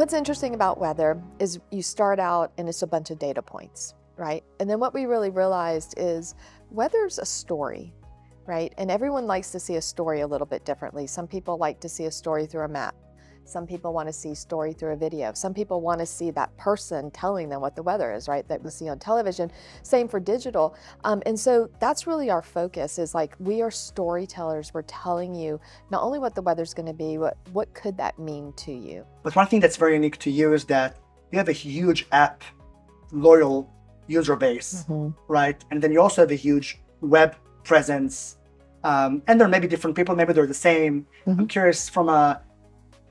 What's interesting about weather is you start out and it's a bunch of data points, right? And then what we really realized is weather's a story, right? And everyone likes to see a story a little bit differently. Some people like to see a story through a map. Some people want to see a story through a video. Some people want to see that person telling them what the weather is, right? That we see on television. Same for digital. And so that's really our focus, is like, we are storytellers. We're telling you not only what the weather's going to be, what could that mean to you? But one thing that's very unique to you is that you have a huge app, loyal user base, right? And then you also have a huge web presence. And there may be different people, maybe they're the same. I'm curious from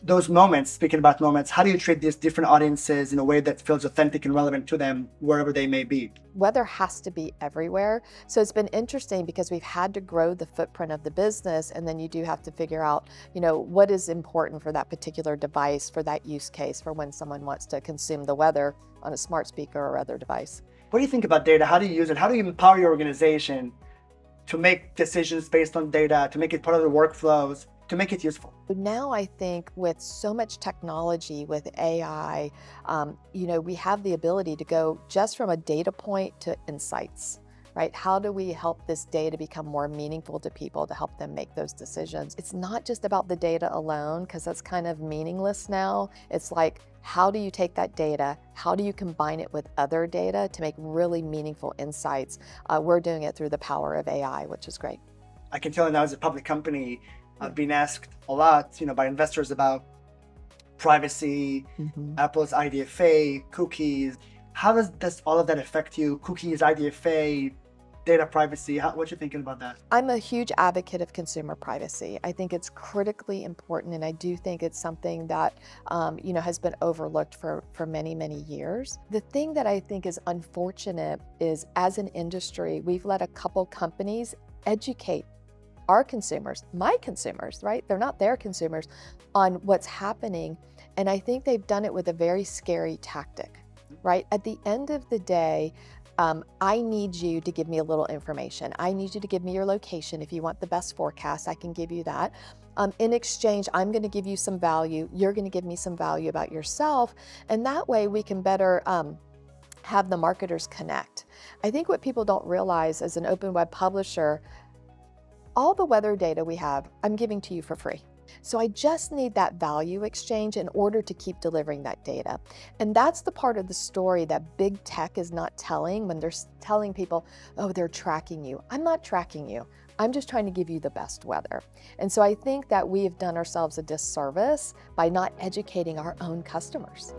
those moments, speaking about moments, how do you treat these different audiences in a way that feels authentic and relevant to them wherever they may be? Weather has to be everywhere. So it's been interesting because we've had to grow the footprint of the business, and then you do have to figure out, what is important for that particular device, for that use case, for when someone wants to consume the weather on a smart speaker or other device. What do you think about data? How do you use it? How do you empower your organization to make decisions based on data, to make it part of the workflows, to make it useful? Now I think with so much technology, with AI, we have the ability to go just from a data point to insights, right? How do we help this data become more meaningful to people, to help them make those decisions? It's not just about the data alone, because that's kind of meaningless now. It's like, how do you take that data? How do you combine it with other data to make really meaningful insights? We're doing it through the power of AI, which is great. I can tell you now, as a public company, I've been asked a lot, by investors about privacy, Apple's IDFA, cookies. How does all of that affect you? Cookies, IDFA, data privacy. What you thinking about that? I'm a huge advocate of consumer privacy. I think it's critically important, and I do think it's something that has been overlooked for many, many years. The thing that I think is unfortunate is, as an industry, we've let a couple companies educate our consumers, my consumers, right? They're not their consumers, on what's happening. And I think they've done it with a very scary tactic, right? At the end of the day, I need you to give me a little information. I need you to give me your location. If you want the best forecast, I can give you that. In exchange, I'm going to give you some value. You're going to give me some value about yourself. And that way we can better have the marketers connect. I think what people don't realize, as an open web publisher, all the weather data we have, I'm giving to you for free. So I just need that value exchange in order to keep delivering that data. And that's the part of the story that big tech is not telling when they're telling people, oh, they're tracking you. I'm not tracking you. I'm just trying to give you the best weather. And so I think that we have done ourselves a disservice by not educating our own customers.